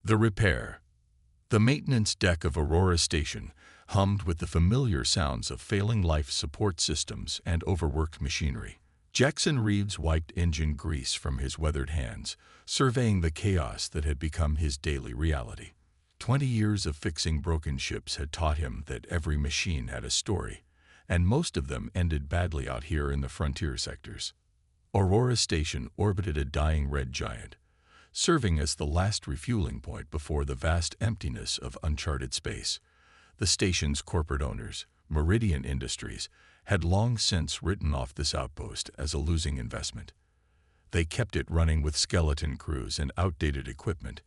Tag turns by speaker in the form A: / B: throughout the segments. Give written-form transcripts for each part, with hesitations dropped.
A: The repair. The maintenance deck of Aurora Station hummed with the familiar sounds of failing life support systems and overworked machinery. Jackson Reeves wiped engine grease from his weathered hands, surveying the chaos that had become his daily reality. 20 years of fixing broken ships had taught him that every machine had a story, and most of them ended badly out here in the frontier sectors. Aurora Station orbited a dying red giant, serving as the last refueling point before the vast emptiness of uncharted space. The station's corporate owners, Meridian Industries, had long since written off this outpost as a losing investment. They kept it running with skeleton crews and outdated equipment,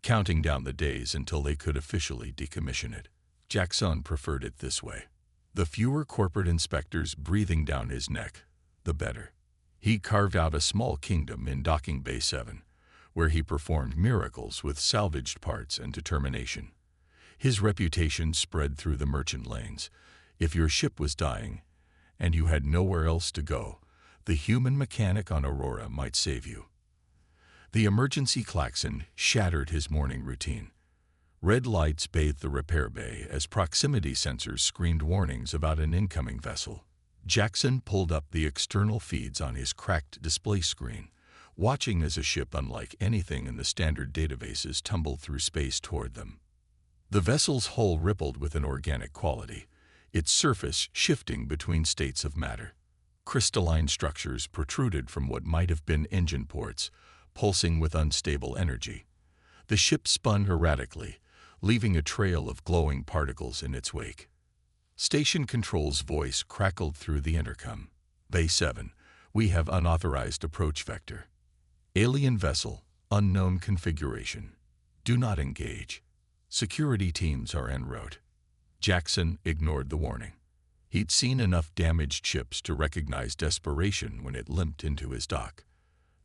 A: counting down the days until they could officially decommission it. Jackson preferred it this way. The fewer corporate inspectors breathing down his neck, the better. He carved out a small kingdom in Docking Bay 7, where he performed miracles with salvaged parts and determination. His reputation spread through the merchant lanes. If your ship was dying, and you had nowhere else to go, the human mechanic on Aurora might save you. The emergency klaxon shattered his morning routine. Red lights bathed the repair bay as proximity sensors screamed warnings about an incoming vessel. Jackson pulled up the external feeds on his cracked display screen, watching as a ship unlike anything in the standard databases tumbled through space toward them. The vessel's hull rippled with an organic quality, its surface shifting between states of matter. Crystalline structures protruded from what might have been engine ports, pulsing with unstable energy. The ship spun erratically, leaving a trail of glowing particles in its wake. Station Control's voice crackled through the intercom. Bay 7, we have unauthorized approach vector. Alien vessel, unknown configuration. Do not engage. Security teams are en route. Jackson ignored the warning. He'd seen enough damaged ships to recognize desperation when it limped into his dock.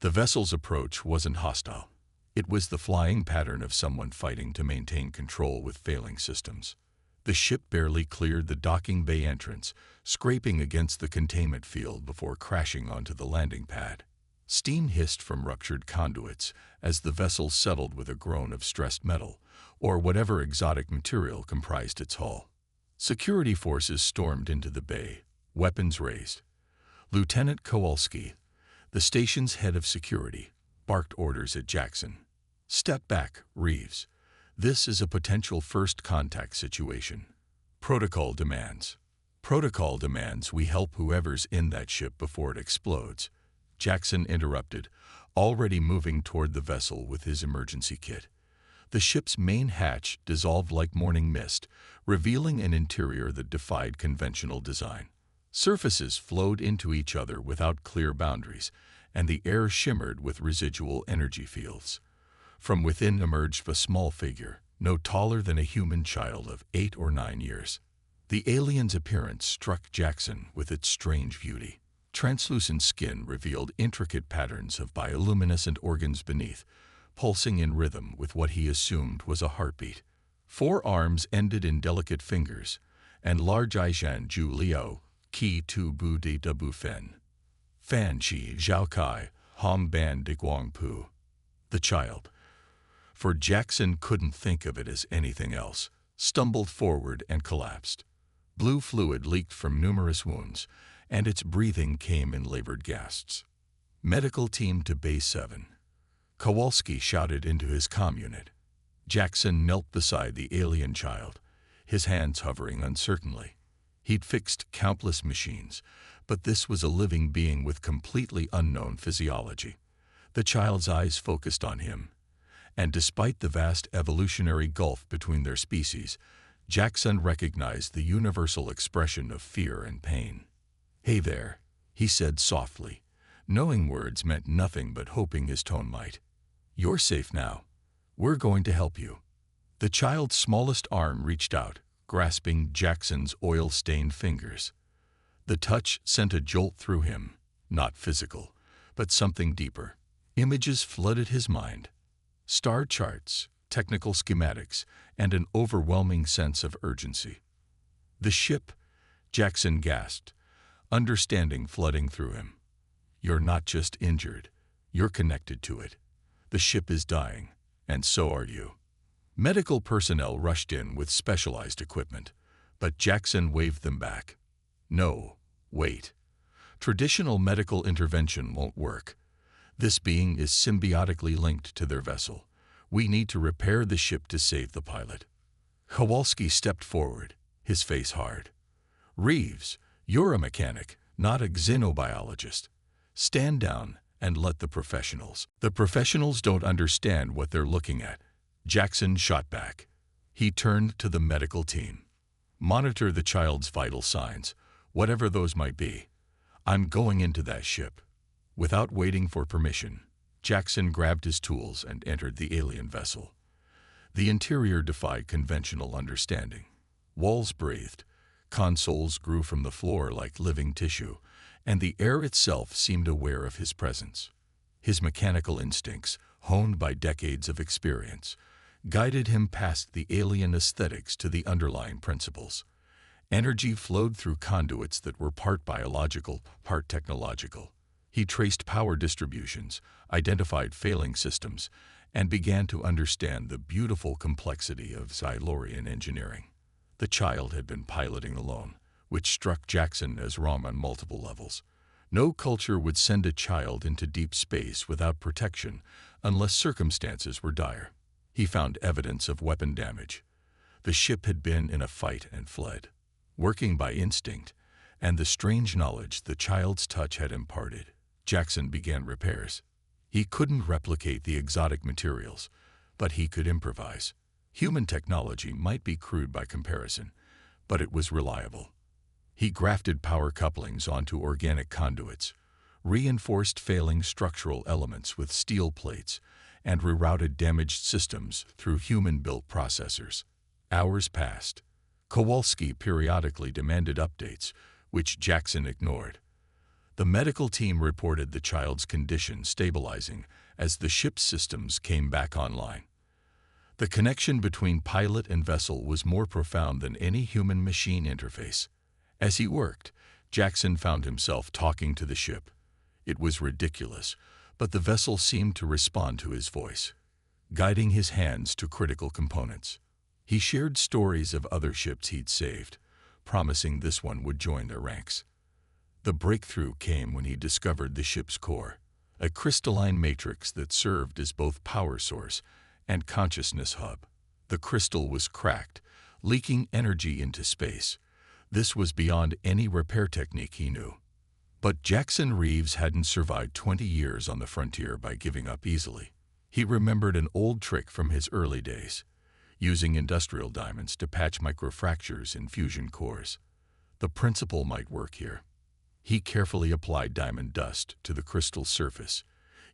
A: The vessel's approach wasn't hostile. It was the flying pattern of someone fighting to maintain control with failing systems. The ship barely cleared the docking bay entrance, scraping against the containment field before crashing onto the landing pad. Steam hissed from ruptured conduits as the vessel settled with a groan of stressed metal, or whatever exotic material comprised its hull. Security forces stormed into the bay, weapons raised. Lieutenant Kowalski, the station's head of security, barked orders at Jackson. Step back, Reeves. This is a potential first contact situation. Protocol demands. Protocol demands we help whoever's in that ship before it explodes. Jackson interrupted, already moving toward the vessel with his emergency kit. The ship's main hatch dissolved like morning mist, revealing an interior that defied conventional design. Surfaces flowed into each other without clear boundaries, and the air shimmered with residual energy fields. From within emerged a small figure, no taller than a human child of 8 or 9 years. The alien's appearance struck Jackson with its strange beauty. Translucent skin revealed intricate patterns of bioluminescent organs beneath, pulsing in rhythm with what he assumed was a heartbeat. 4 arms ended in delicate fingers, and large Aishan Ju Liao, Qi Tu Bu De Bu Fen. Fan Chi Zhao Kai, Hom Ban De Guang Pu. The child, for Jackson couldn't think of it as anything else, stumbled forward and collapsed. Blue fluid leaked from numerous wounds, and its breathing came in labored gasps. Medical team to Bay 7. Kowalski shouted into his comm unit. Jackson knelt beside the alien child, his hands hovering uncertainly. He'd fixed countless machines, but this was a living being with completely unknown physiology. The child's eyes focused on him, and despite the vast evolutionary gulf between their species, Jackson recognized the universal expression of fear and pain. "Hey there," he said softly, knowing words meant nothing but hoping his tone might. "You're safe now. We're going to help you." The child's smallest arm reached out, grasping Jackson's oil-stained fingers. The touch sent a jolt through him, not physical, but something deeper. Images flooded his mind. Star charts, technical schematics, and an overwhelming sense of urgency. "The ship," Jackson gasped, understanding flooding through him. "You're not just injured, you're connected to it. The ship is dying, and so are you. Medical personnel rushed in with specialized equipment, but Jackson waved them back. No, wait. Traditional medical intervention won't work. This being is symbiotically linked to their vessel. We need to repair the ship to save the pilot. Kowalski stepped forward, his face hard. Reeves, you're a mechanic, not a xenobiologist. Stand down and let the professionals. The professionals don't understand what they're looking at. Jackson shot back. He turned to the medical team. Monitor the child's vital signs, whatever those might be. I'm going into that ship. Without waiting for permission, Jackson grabbed his tools and entered the alien vessel. The interior defied conventional understanding. Walls breathed, consoles grew from the floor like living tissue, and the air itself seemed aware of his presence. His mechanical instincts, honed by decades of experience, guided him past the alien aesthetics to the underlying principles. Energy flowed through conduits that were part biological, part technological. He traced power distributions, identified failing systems, and began to understand the beautiful complexity of Xylorian engineering. The child had been piloting alone, which struck Jackson as wrong on multiple levels. No culture would send a child into deep space without protection unless circumstances were dire. He found evidence of weapon damage. The ship had been in a fight and fled. Working by instinct and the strange knowledge the child's touch had imparted, Jackson began repairs. He couldn't replicate the exotic materials, but he could improvise. Human technology might be crude by comparison, but it was reliable. He grafted power couplings onto organic conduits, reinforced failing structural elements with steel plates, and rerouted damaged systems through human-built processors. Hours passed. Kowalski periodically demanded updates, which Jackson ignored. The medical team reported the child's condition stabilizing as the ship's systems came back online. The connection between pilot and vessel was more profound than any human-machine interface. As he worked, Jackson found himself talking to the ship. It was ridiculous, but the vessel seemed to respond to his voice, guiding his hands to critical components. He shared stories of other ships he'd saved, promising this one would join their ranks. The breakthrough came when he discovered the ship's core, a crystalline matrix that served as both power source and consciousness hub. The crystal was cracked, leaking energy into space. This was beyond any repair technique he knew. But Jackson Reeves hadn't survived 20 years on the frontier by giving up easily. He remembered an old trick from his early days, using industrial diamonds to patch microfractures in fusion cores. The principle might work here. He carefully applied diamond dust to the crystal's surface,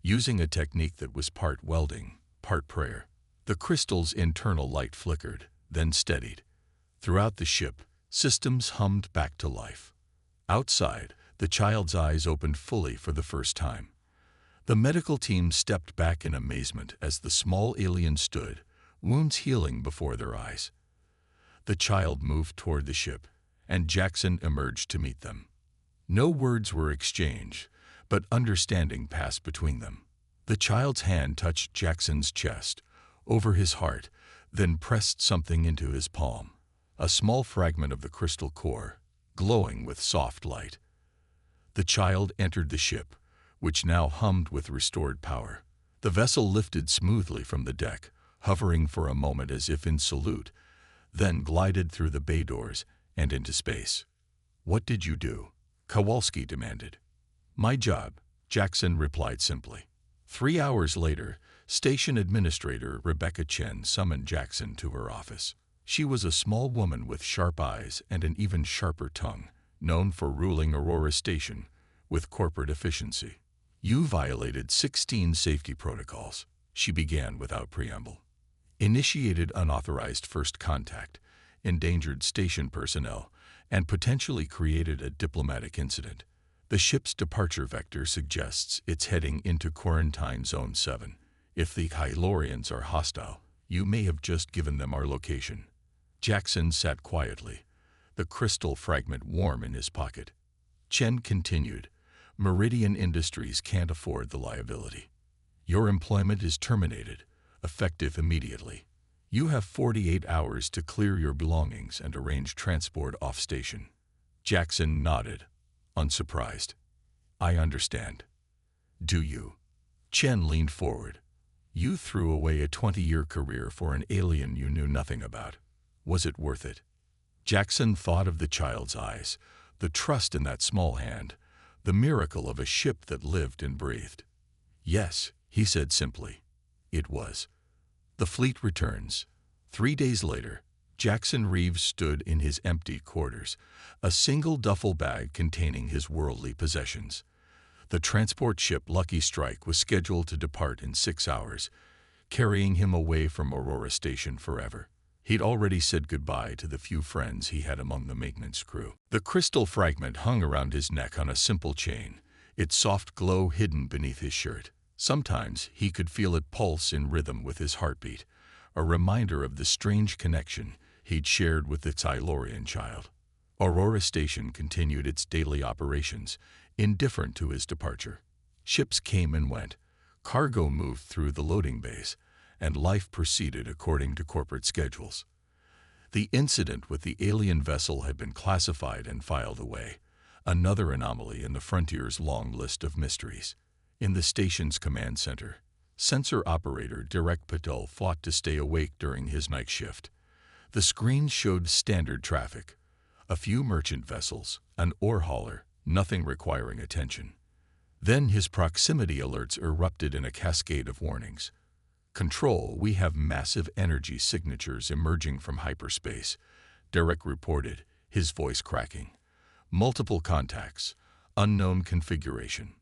A: using a technique that was part welding, part prayer. The crystal's internal light flickered, then steadied. Throughout the ship, systems hummed back to life. Outside, the child's eyes opened fully for the first time. The medical team stepped back in amazement as the small alien stood, wounds healing before their eyes. The child moved toward the ship, and Jackson emerged to meet them. No words were exchanged, but understanding passed between them. The child's hand touched Jackson's chest, over his heart, then pressed something into his palm, a small fragment of the crystal core, glowing with soft light. The child entered the ship, which now hummed with restored power. The vessel lifted smoothly from the deck, hovering for a moment as if in salute, then glided through the bay doors and into space. "What did you do?" Kowalski demanded. "My job," Jackson replied simply. 3 hours later, Station Administrator Rebecca Chen summoned Jackson to her office. She was a small woman with sharp eyes and an even sharper tongue, known for ruling Aurora Station with corporate efficiency. "You violated 16 safety protocols," she began without preamble. "Initiated unauthorized first contact, endangered station personnel, and potentially created a diplomatic incident. The ship's departure vector suggests it's heading into Quarantine Zone 7. If the Hylorians are hostile, you may have just given them our location." Jackson sat quietly, the crystal fragment warm in his pocket. Chen continued, "Meridian Industries can't afford the liability. Your employment is terminated, effective immediately. You have 48 hours to clear your belongings and arrange transport off-station. Jackson nodded, unsurprised. I understand. Do you? Chen leaned forward. You threw away a 20-year career for an alien you knew nothing about. Was it worth it? Jackson thought of the child's eyes, the trust in that small hand, the miracle of a ship that lived and breathed. Yes, he said simply. It was. The fleet returns. 3 days later, Jackson Reeves stood in his empty quarters, a single duffel bag containing his worldly possessions. The transport ship Lucky Strike was scheduled to depart in 6 hours, carrying him away from Aurora Station forever. He'd already said goodbye to the few friends he had among the maintenance crew. The crystal fragment hung around his neck on a simple chain, its soft glow hidden beneath his shirt. Sometimes he could feel it pulse in rhythm with his heartbeat, a reminder of the strange connection he'd shared with the Silurian child. Aurora Station continued its daily operations, indifferent to his departure. Ships came and went, cargo moved through the loading bays, and life proceeded according to corporate schedules. The incident with the alien vessel had been classified and filed away, another anomaly in the Frontier's long list of mysteries. In the station's command center, sensor operator Direk Patel fought to stay awake during his night shift. The screen showed standard traffic, a few merchant vessels, an ore hauler, nothing requiring attention. Then his proximity alerts erupted in a cascade of warnings. Control, we have massive energy signatures emerging from hyperspace, Derek reported, his voice cracking. Multiple contacts, unknown configuration.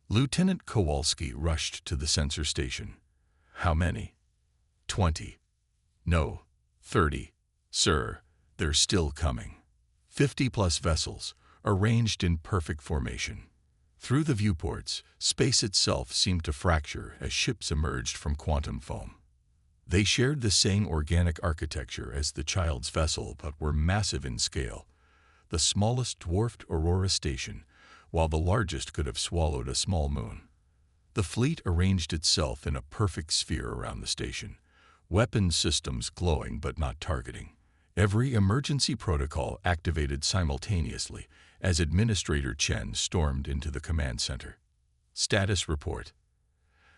A: Lieutenant Kowalski rushed to the sensor station. How many? 20. No, 30. Sir, they're still coming. 50+ vessels, arranged in perfect formation. Through the viewports, space itself seemed to fracture as ships emerged from quantum foam. They shared the same organic architecture as the child's vessel but were massive in scale. The smallest dwarfed Aurora Station, while the largest could have swallowed a small moon. The fleet arranged itself in a perfect sphere around the station, weapons systems glowing but not targeting. Every emergency protocol activated simultaneously as Administrator Chen stormed into the command center. Status report.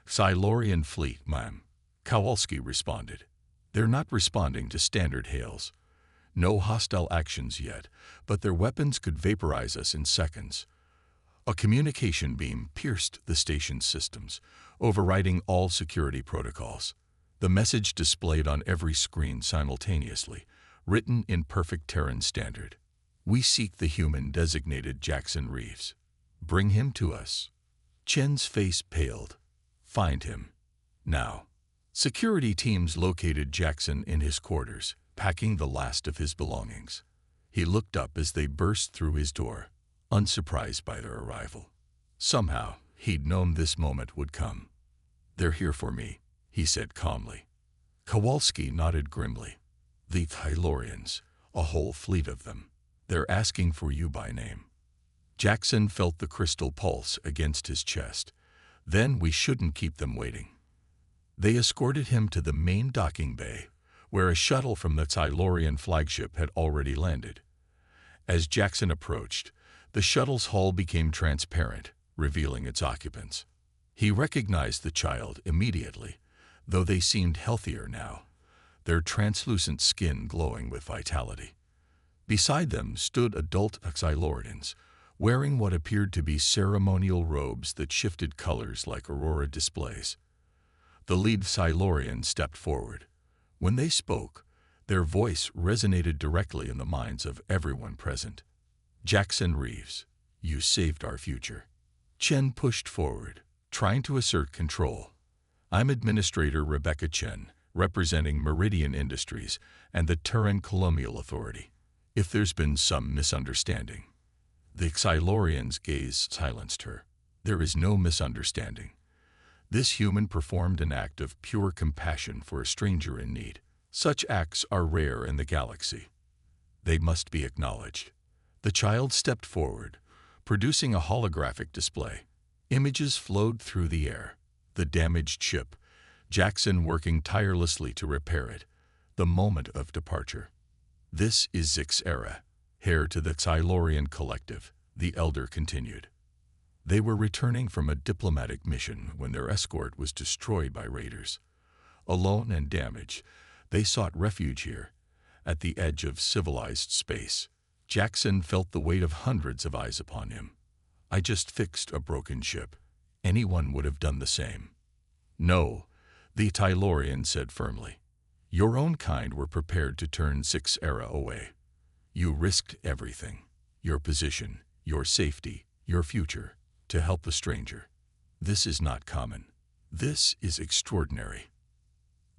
A: Silurian fleet, ma'am. Kowalski responded. They're not responding to standard hails. No hostile actions yet, but their weapons could vaporize us in seconds. A communication beam pierced the station's systems, overriding all security protocols. The message displayed on every screen simultaneously, written in perfect Terran standard. We seek the human designated Jackson Reeves. Bring him to us. Chen's face paled. Find him. Now. Security teams located Jackson in his quarters, packing the last of his belongings. He looked up as they burst through his door, unsurprised by their arrival. Somehow, he'd known this moment would come. They're here for me, he said calmly. Kowalski nodded grimly. The Silurians, a whole fleet of them. They're asking for you by name. Jackson felt the crystal pulse against his chest. Then we shouldn't keep them waiting. They escorted him to the main docking bay, where a shuttle from the Silurian flagship had already landed. As Jackson approached, the shuttle's hull became transparent, revealing its occupants. He recognized the child immediately, though they seemed healthier now, their translucent skin glowing with vitality. Beside them stood adult Silurians, wearing what appeared to be ceremonial robes that shifted colors like aurora displays. The lead Silurian stepped forward. When they spoke, their voice resonated directly in the minds of everyone present. Jackson Reeves, you saved our future. Chen pushed forward, trying to assert control. I'm Administrator Rebecca Chen, representing Meridian Industries and the Terran Colonial Authority. If there's been some misunderstanding. The Silurian's gaze silenced her. There is no misunderstanding. This human performed an act of pure compassion for a stranger in need. Such acts are rare in the galaxy. They must be acknowledged. The child stepped forward, producing a holographic display. Images flowed through the air. The damaged ship, Jackson working tirelessly to repair it. The moment of departure. This is Zix's era, heir to the Silurian collective, the elder continued. They were returning from a diplomatic mission when their escort was destroyed by raiders. Alone and damaged, they sought refuge here, at the edge of civilized space. Jackson felt the weight of hundreds of eyes upon him. I just fixed a broken ship. Anyone would have done the same. No, the Silurian said firmly. Your own kind were prepared to turn Zix's era away. You risked everything. Your position, your safety, your future, to help the stranger. This is not common. This is extraordinary.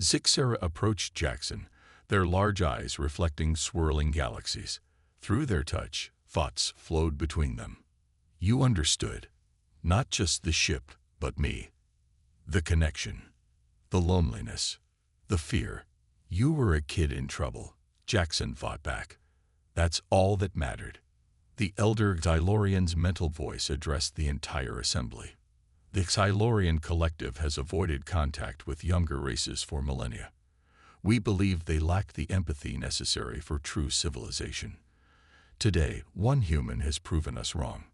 A: Zix's era approached Jackson, their large eyes reflecting swirling galaxies. Through their touch, thoughts flowed between them. You understood. Not just the ship, but me. The connection. The loneliness. The fear. You were a kid in trouble, Jackson fought back. That's all that mattered. The elder Silurian's mental voice addressed the entire assembly. The Silurian collective has avoided contact with younger races for millennia. We believe they lack the empathy necessary for true civilization. Today, one human has proven us wrong.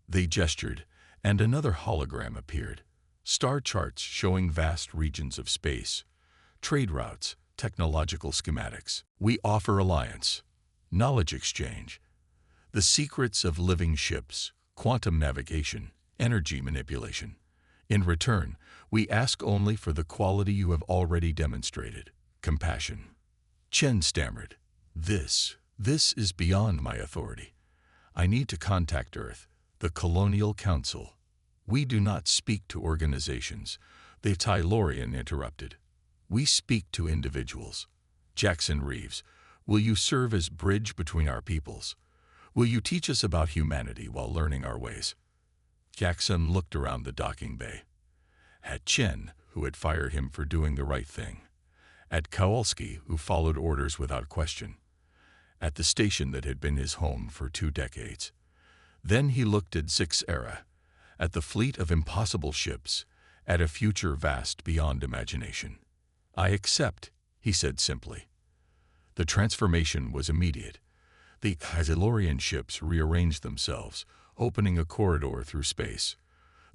A: They gestured, and another hologram appeared. Star charts showing vast regions of space, trade routes, technological schematics. We offer alliance, knowledge exchange, the secrets of living ships, quantum navigation, energy manipulation. In return, we ask only for the quality you have already demonstrated, compassion. Chen stammered. This is beyond my authority. I need to contact Earth, the Colonial Council. We do not speak to organizations, the Silurian interrupted. We speak to individuals. Jackson Reeves, will you serve as bridge between our peoples? Will you teach us about humanity while learning our ways? Jackson looked around the docking bay. At Chen, who had fired him for doing the right thing. At Kowalski, who followed orders without question. At the station that had been his home for 2 decades. Then he looked at Zix's era, at the fleet of impossible ships, at a future vast beyond imagination. I accept, he said simply. The transformation was immediate. The Silurian ships rearranged themselves, opening a corridor through space.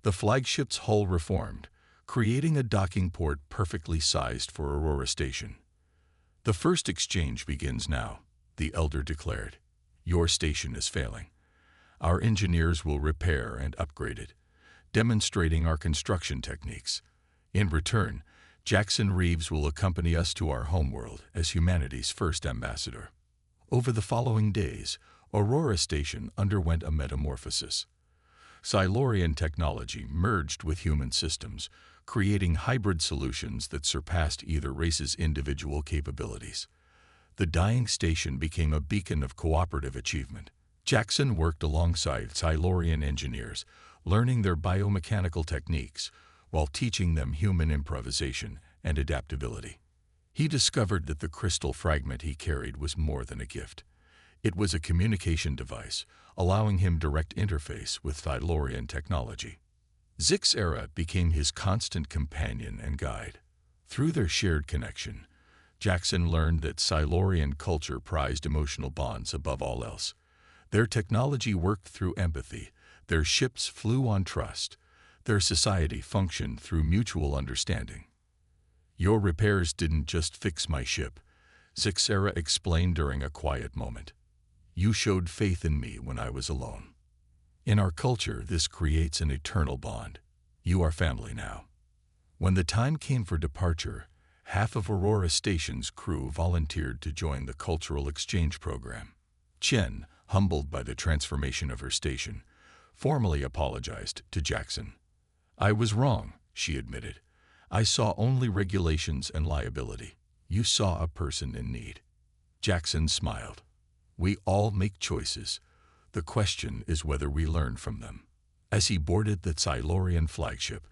A: The flagship's hull reformed, creating a docking port perfectly sized for Aurora Station. The first exchange begins now, the elder declared. Your station is failing. Our engineers will repair and upgrade it, demonstrating our construction techniques. In return, Jackson Reeves will accompany us to our homeworld as humanity's first ambassador. Over the following days, Aurora Station underwent a metamorphosis. Silurian technology merged with human systems, creating hybrid solutions that surpassed either race's individual capabilities. The dying station became a beacon of cooperative achievement. Jackson worked alongside Silurian engineers, learning their biomechanical techniques while teaching them human improvisation and adaptability. He discovered that the crystal fragment he carried was more than a gift. It was a communication device, allowing him direct interface with Silurian technology. Zix's era became his constant companion and guide. Through their shared connection, Jackson learned that Silurian culture prized emotional bonds above all else. Their technology worked through empathy, their ships flew on trust, their society functioned through mutual understanding. Your repairs didn't just fix my ship, Zix's era explained during a quiet moment. You showed faith in me when I was alone. In our culture, this creates an eternal bond. You are family now. When the time came for departure, half of Aurora Station's crew volunteered to join the cultural exchange program. Chen, humbled by the transformation of her station, formally apologized to Jackson. I was wrong, she admitted. I saw only regulations and liability. You saw a person in need. Jackson smiled. We all make choices. The question is whether we learn from them. As he boarded the Silurian flagship,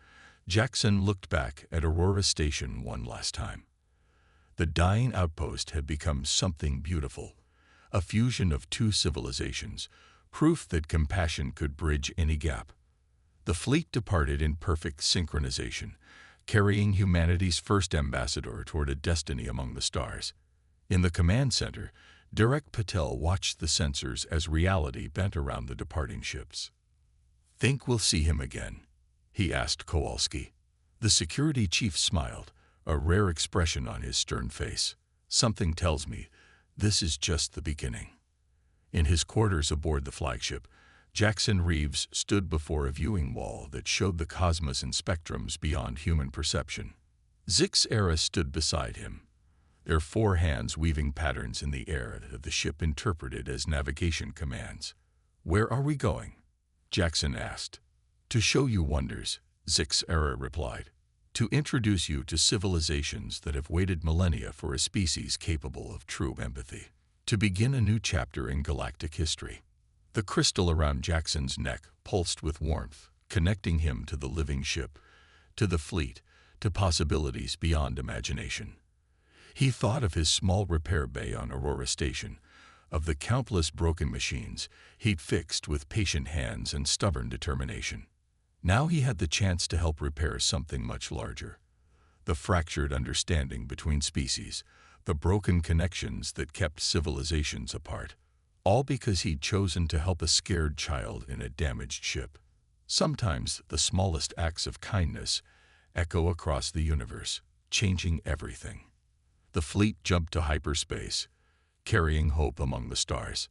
A: Jackson looked back at Aurora Station one last time. The dying outpost had become something beautiful, a fusion of 2 civilizations, proof that compassion could bridge any gap. The fleet departed in perfect synchronization, carrying humanity's first ambassador toward a destiny among the stars. In the command center, Direk Patel watched the sensors as reality bent around the departing ships. "Think we'll see him again?" he asked Kowalski. The security chief smiled, a rare expression on his stern face. "Something tells me this is just the beginning." In his quarters aboard the flagship, Jackson Reeves stood before a viewing wall that showed the cosmos in spectrums beyond human perception. Zix Era stood beside him, their four hands weaving patterns in the air that the ship interpreted as navigation commands. "Where are we going?" Jackson asked. "To show you wonders," Zix Era replied. "To introduce you to civilizations that have waited millennia for a species capable of true empathy. To begin a new chapter in galactic history." The crystal around Jackson's neck pulsed with warmth, connecting him to the living ship, to the fleet, to possibilities beyond imagination. He thought of his small repair bay on Aurora Station, of the countless broken machines he'd fixed with patient hands and stubborn determination. Now he had the chance to help repair something much larger. The fractured understanding between species, the broken connections that kept civilizations apart. All because he'd chosen to help a scared child in a damaged ship. Sometimes the smallest acts of kindness echo across the universe, changing everything. The fleet jumped to hyperspace, carrying hope among the stars.